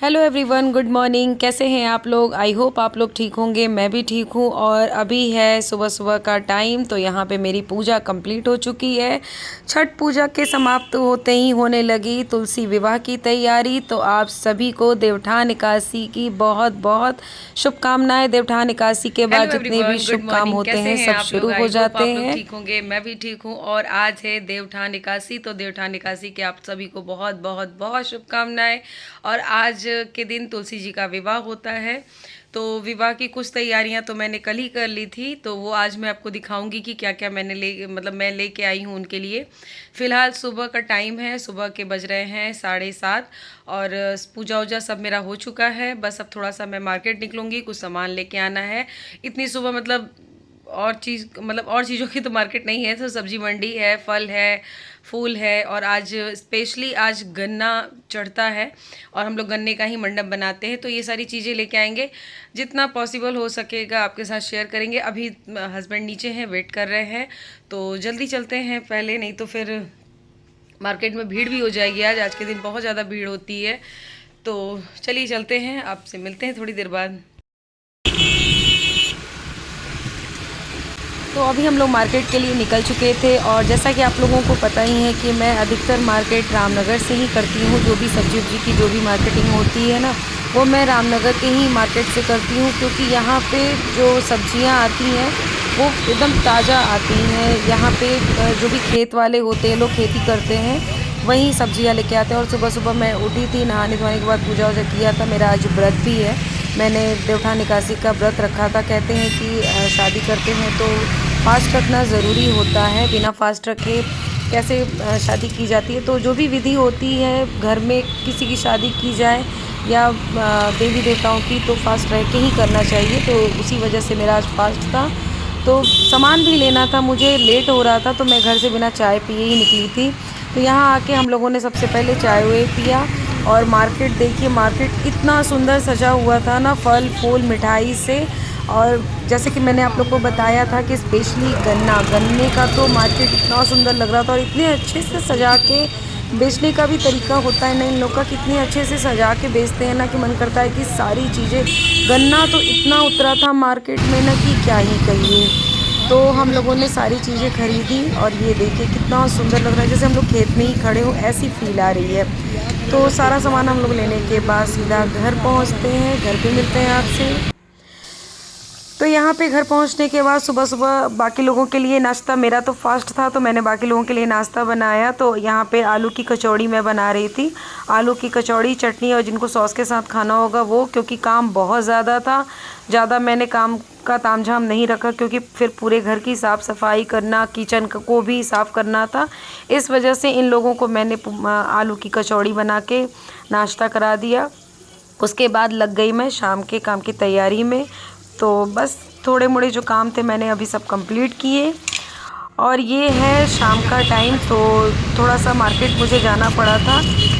Hello everyone, good morning. कैसे हैं आप लोग? आई होप आप लोग ठीक होंगे। मैं भी ठीक हूँ। और अभी है सुबह सुबह का टाइम, तो यहाँ पे मेरी पूजा कंप्लीट हो चुकी है। छठ पूजा के समाप्त होते ही होने लगी तुलसी विवाह की तैयारी। तो आप सभी को देवठान एकादशी की बहुत बहुत शुभकामनाएं। देवठान एकादशी के बाद हेलो जितने भी एवरीवन, गुड शुभ काम मॉर्निंग। होते कैसे हैं हैं सब आप लोग? शुरू हो आई होप जाते आप लोग हैं। ठीक होंगे। मैं भी ठीक हूँ। और आज है देवठान एकादशी, तो देवठान एकादशी के आप सभी को बहुत बहुत बहुत शुभकामनाएं। और आज के दिन तुलसी जी का विवाह होता है। तो विवाह की कुछ तैयारियां तो मैंने कल ही कर ली थी, तो वो आज मैं आपको दिखाऊंगी कि क्या क्या मैंने मैं लेके आई हूँ उनके लिए। फ़िलहाल सुबह का टाइम है, सुबह के बज रहे हैं 7:30। और पूजा वूजा सब मेरा हो चुका है। बस अब थोड़ा सा मैं मार्केट निकलूंगी, कुछ सामान लेके आना है। इतनी सुबह और चीज़ों की तो मार्केट नहीं है, तो सब्जी मंडी है, फल है, फूल है। और आज स्पेशली आज गन्ना चढ़ता है और हम लोग गन्ने का ही मंडप बनाते हैं, तो ये सारी चीज़ें लेके आएंगे। जितना पॉसिबल हो सकेगा आपके साथ शेयर करेंगे। अभी हस्बैंड नीचे हैं, वेट कर रहे हैं, तो जल्दी चलते हैं पहले, नहीं तो फिर मार्केट में भीड़ भी हो जाएगी। आज के दिन बहुत ज़्यादा भीड़ होती है। तो चलिए चलते हैं, आपसे मिलते हैं थोड़ी देर बाद। तो अभी हम लोग मार्केट के लिए निकल चुके थे। और जैसा कि आप लोगों को पता ही है कि मैं अधिकतर मार्केट रामनगर से ही करती हूँ। जो भी सब्जी उब्जी की जो भी मार्केटिंग होती है ना, वो मैं रामनगर के ही मार्केट से करती हूँ। क्योंकि यहाँ पे जो सब्जियाँ आती हैं वो एकदम ताज़ा आती हैं। यहाँ पे जो भी खेत वाले होते हैं, लोग खेती करते हैं, वहीं सब्जियाँ लेके आते हैं। और सुबह सुबह मैं उठी थी, नहाने धोने के बाद पूजा वूजा किया था। मेरा आज व्रत भी है, मैंने देवठान एकादशी का व्रत रखा था। कहते हैं कि शादी करते हैं तो फास्ट रखना ज़रूरी होता है। बिना फास्ट रखे कैसे शादी की जाती है? तो जो भी विधि होती है घर में किसी की शादी की जाए या देवी देवताओं की, तो फास्ट रह के ही करना चाहिए। तो उसी वजह से मेरा आज फास्ट था। तो सामान भी लेना था, मुझे लेट हो रहा था, तो मैं घर से बिना चाय पिए ही निकली थी। तो यहाँ आके हम लोगों ने सबसे पहले चाय वाय पिया। और मार्केट देखिए, मार्केट इतना सुंदर सजा हुआ था ना, फल फूल मिठाई से। और जैसे कि मैंने आप लोग को बताया था कि स्पेशली गन्ने का तो मार्केट इतना सुंदर लग रहा था। और इतने अच्छे से सजा के बेचने का भी तरीका होता है ना इन लोग का, कितने अच्छे से सजा के बेचते हैं ना, कि मन करता है कि सारी चीज़ें। गन्ना तो इतना उतरा था मार्केट में ना कि क्या ही कहिए। तो हम लोगों ने सारी चीज़ें खरीदी। और ये देखिए कितना सुंदर लग रहा है, जैसे हम लोग खेत में ही खड़े हो ऐसी फील आ रही है। तो सारा सामान हम लोग लेने के बाद सीधा घर पहुंचते हैं। घर पे मिलते हैं आपसे। तो यहाँ पे घर पहुँचने के बाद सुबह सुबह बाकी लोगों के लिए नाश्ता, मेरा तो फास्ट था तो मैंने बाकी लोगों के लिए नाश्ता बनाया। तो यहाँ पे आलू की कचौड़ी मैं बना रही थी। आलू की कचौड़ी, चटनी, और जिनको सॉस के साथ खाना होगा वो। क्योंकि काम बहुत ज़्यादा था, ज़्यादा मैंने काम का तामझाम नहीं रखा, क्योंकि फिर पूरे घर की साफ़ सफाई करना, किचन को भी साफ़ करना था। इस वजह से इन लोगों को मैंने आलू की कचौड़ी बना के नाश्ता करा दिया। उसके बाद लग गई मैं शाम के काम की तैयारी में। तो बस थोड़े मोड़े जो काम थे मैंने अभी सब कंप्लीट किए। और ये है शाम का टाइम, तो थोड़ा सा मार्केट मुझे जाना पड़ा था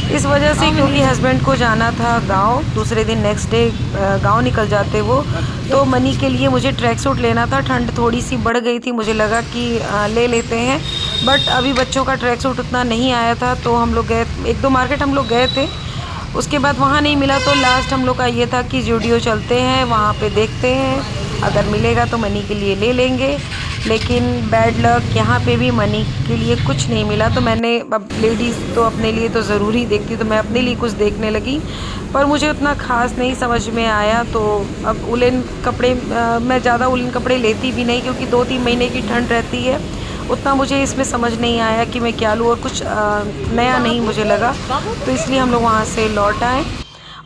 इस वजह से, क्योंकि हस्बैंड को जाना था गांव। दूसरे दिन नेक्स्ट डे गांव निकल जाते वो। तो मनी के लिए मुझे ट्रैक सूट लेना था। ठंड थोड़ी सी बढ़ गई थी, मुझे लगा कि ले लेते हैं। बट अभी बच्चों का ट्रैक सूट उतना नहीं आया था, तो हम लोग गए, एक दो मार्केट हम लोग गए थे। उसके बाद वहाँ नहीं मिला, तो लास्ट हम लोग का ये था कि जूडियो चलते हैं, वहाँ पे देखते हैं, अगर मिलेगा तो मनी के लिए ले लेंगे। लेकिन बैड लक, यहाँ पे भी मनी के लिए कुछ नहीं मिला। तो मैंने, अब लेडीज़ तो अपने लिए तो ज़रूरी देखती, तो मैं अपने लिए कुछ देखने लगी, पर मुझे उतना ख़ास नहीं समझ में आया। तो अब उलन कपड़े, मैं ज़्यादा उलन कपड़े लेती भी नहीं, क्योंकि 2-3 महीने की ठंड रहती है। उतना मुझे इसमें समझ नहीं आया कि मैं क्या लूँ, और कुछ नया नहीं मुझे लगा, तो इसलिए हम लोग वहाँ से लौट आए।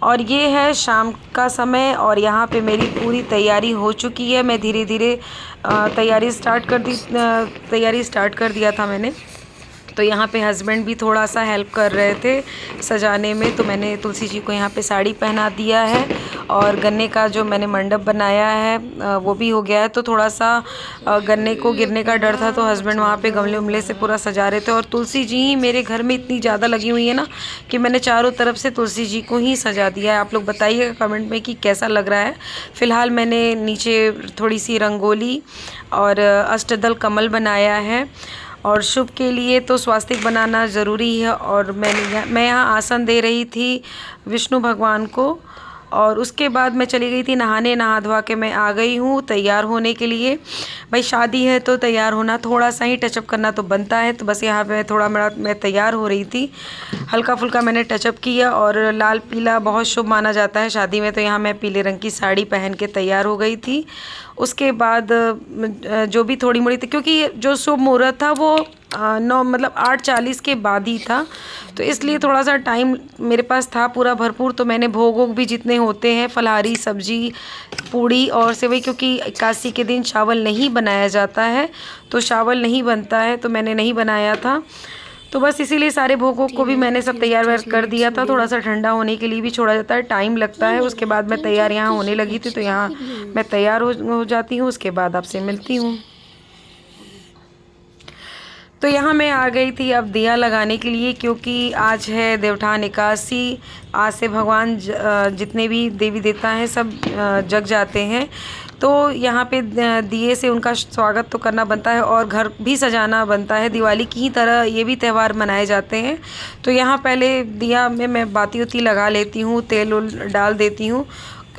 और ये है शाम का समय, और यहाँ पे मेरी पूरी तैयारी हो चुकी है। मैं धीरे धीरे तैयारी स्टार्ट कर दिया था मैंने। तो यहाँ पे हस्बैंड भी थोड़ा सा हेल्प कर रहे थे सजाने में। तो मैंने तुलसी जी को यहाँ पे साड़ी पहना दिया है, और गन्ने का जो मैंने मंडप बनाया है वो भी हो गया है। तो थोड़ा सा गन्ने को गिरने का डर था, तो हस्बैंड वहाँ पे गमले उमले से पूरा सजा रहे थे। और तुलसी जी ही मेरे घर में इतनी ज़्यादा लगी हुई है ना, कि मैंने चारों तरफ से तुलसी जी को ही सजा दिया है। आप लोग बताइएगा कमेंट में कि कैसा लग रहा है। फ़िलहाल मैंने नीचे थोड़ी सी रंगोली और अष्टदल कमल बनाया है। और शुभ के लिए तो स्वास्तिक बनाना ज़रूरी है। और मैं यहाँ आसन दे रही थी विष्णु भगवान को। और उसके बाद मैं चली गई थी नहाने। नहा धोवा के मैं आ गई हूँ तैयार होने के लिए। भाई शादी है तो तैयार होना, थोड़ा सा ही टचअप करना तो बनता है। तो बस यहाँ पे थोड़ा मैं तैयार हो रही थी, हल्का फुल्का मैंने टचअप किया। और लाल पीला बहुत शुभ माना जाता है शादी में, तो यहाँ मैं पीले रंग की साड़ी पहन के तैयार हो गई थी। उसके बाद जो भी थोड़ी मोड़ी थी, क्योंकि जो शुभ मुहूर्त था वो 8:40 के बाद ही था, तो इसलिए थोड़ा सा टाइम मेरे पास था पूरा भरपूर। तो मैंने भोग वोग भी जितने होते हैं, फलाहारी सब्जी, पूड़ी और सेवई, क्योंकि एकादशी के दिन चावल नहीं बनाया जाता है, तो चावल नहीं बनता है, तो मैंने नहीं बनाया था। तो बस इसीलिए सारे भोगों को भी मैंने सब तैयार वैयार कर दिया था। थोड़ा सा ठंडा होने के लिए भी छोड़ा जाता है, टाइम लगता है। उसके बाद मैं तैयार यहाँ होने लगी थी, तो यहाँ मैं तैयार हो जाती हूँ। उसके बाद आपसे मिलती हूँ। तो यहाँ मैं आ गई थी अब दिया लगाने के लिए, क्योंकि आज है देवउठान एकादशी। आज से भगवान जितने भी देवी देवता हैं सब जग जाते हैं, तो यहाँ पे दिए से उनका स्वागत तो करना बनता है और घर भी सजाना बनता है। दिवाली की ही तरह ये भी त्यौहार मनाए जाते हैं। तो यहाँ पहले दिया में मैं बाती उती लगा लेती हूँ, तेल उल डाल देती हूँ।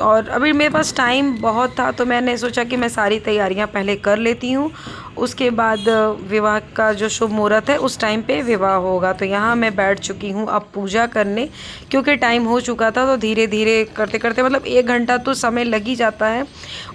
और अभी मेरे पास टाइम बहुत था, तो मैंने सोचा कि मैं सारी तैयारियां पहले कर लेती हूँ। उसके बाद विवाह का जो शुभ मुहूर्त है उस टाइम पे विवाह होगा। तो यहाँ मैं बैठ चुकी हूँ अब पूजा करने, क्योंकि टाइम हो चुका था। तो धीरे धीरे करते करते 1 घंटा तो समय लग ही जाता है।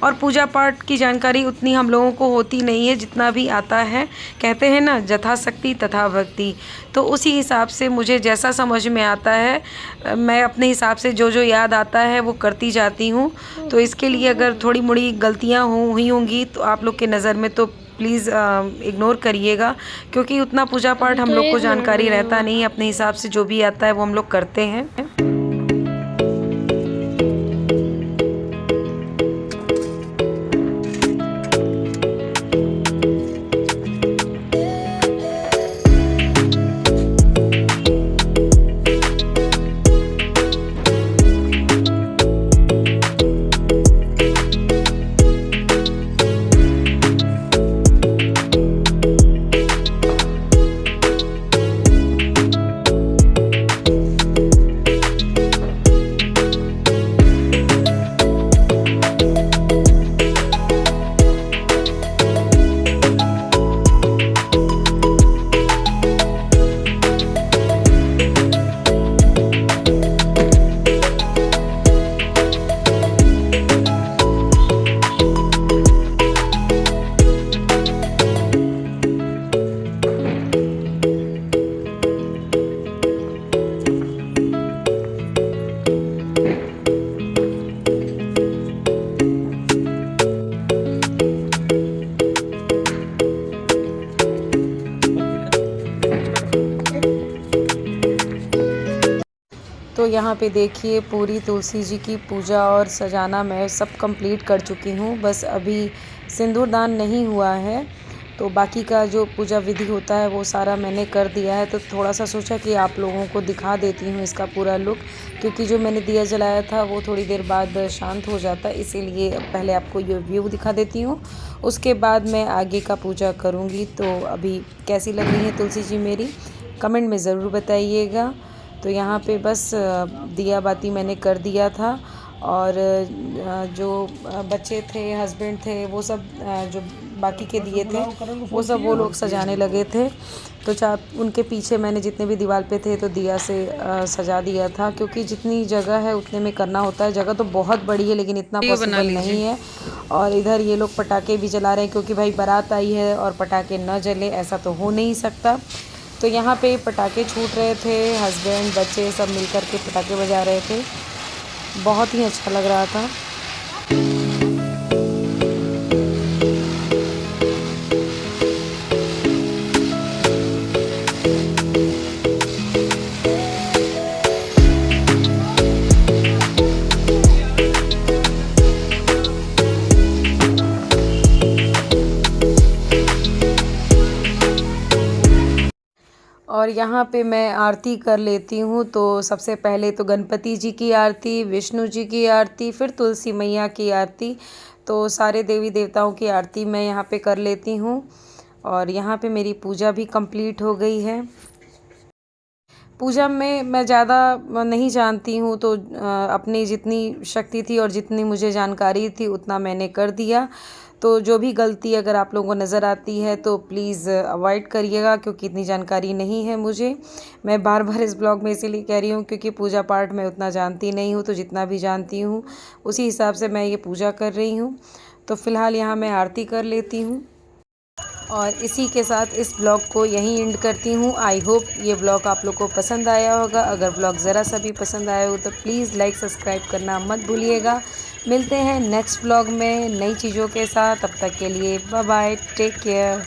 और पूजा पाठ की जानकारी उतनी हम लोगों को होती नहीं है, जितना भी आता है। कहते हैं ना, यथाशक्ति तथा भक्ति। तो उसी हिसाब से मुझे जैसा समझ में आता है, मैं अपने हिसाब से जो जो याद आता है वो करती जाती हूँ। तो इसके लिए अगर थोड़ी मोड़ी गलतियाँ हुई होंगी तो आप लोग के नज़र में तो प्लीज़ इग्नोर करिएगा, क्योंकि उतना पूजा पाठ हम लोग को जानकारी रहता नहीं है। अपने हिसाब से जो भी आता है वो हम लोग करते हैं। तो यहाँ पे देखिए पूरी तुलसी जी की पूजा और सजाना मैं सब कंप्लीट कर चुकी हूँ। बस अभी सिंदूर दान नहीं हुआ है, तो बाकी का जो पूजा विधि होता है वो सारा मैंने कर दिया है। तो थोड़ा सा सोचा कि आप लोगों को दिखा देती हूँ इसका पूरा लुक, क्योंकि जो मैंने दिया जलाया था वो थोड़ी देर बाद शांत हो जाता है, इसीलिए पहले आपको ये व्यू दिखा देती हूँ। उसके बाद मैं आगे का पूजा करूँगी। तो अभी कैसी लग रही है तुलसी जी मेरी, कमेंट में ज़रूर बताइएगा। तो यहाँ पे बस दिया बाती मैंने कर दिया था, और जो बच्चे थे, हस्बैंड थे, वो सब जो बाकी के दिए थे वो सब वो लोग सजाने लगे थे। तो उनके पीछे मैंने जितने भी दीवार पे थे तो दिया से सजा दिया था, क्योंकि जितनी जगह है उतने में करना होता है। जगह तो बहुत बड़ी है लेकिन इतना पॉसिबल नहीं है। और इधर ये लोग पटाखे भी जला रहे हैं, क्योंकि भाई बारात आई है और पटाखे न जले ऐसा तो हो नहीं सकता। तो यहाँ पे पटाखे छूट रहे थे, हस्बैंड बच्चे सब मिलकर के पटाखे बजा रहे थे, बहुत ही अच्छा लग रहा था। और यहाँ पे मैं आरती कर लेती हूँ। तो सबसे पहले तो गणपति जी की आरती, विष्णु जी की आरती, फिर तुलसी मैया की आरती। तो सारे देवी देवताओं की आरती मैं यहाँ पे कर लेती हूँ। और यहाँ पे मेरी पूजा भी कंप्लीट हो गई है। पूजा में मैं ज़्यादा नहीं जानती हूँ, तो अपनी जितनी शक्ति थी और जितनी मुझे जानकारी थी उतना मैंने कर दिया। तो जो भी गलती अगर आप लोगों को नज़र आती है तो प्लीज़ अवॉइड करिएगा, क्योंकि इतनी जानकारी नहीं है मुझे। मैं बार बार इस ब्लॉग में इसीलिए कह रही हूँ क्योंकि पूजा पाठ मैं उतना जानती नहीं हूँ, तो जितना भी जानती हूँ उसी हिसाब से मैं ये पूजा कर रही हूँ। तो फ़िलहाल यहाँ मैं आरती कर लेती हूँ और इसी के साथ इस ब्लॉग को यहीं एंड करती हूँ। आई होप ये ब्लॉग आप लोग को पसंद आया होगा। अगर ब्लॉग ज़रा सा भी पसंद आया हो तो प्लीज़ लाइक सब्सक्राइब करना मत भूलिएगा। मिलते हैं नेक्स्ट ब्लॉग में नई चीज़ों के साथ। तब तक के लिए बाय बाय, टेक केयर।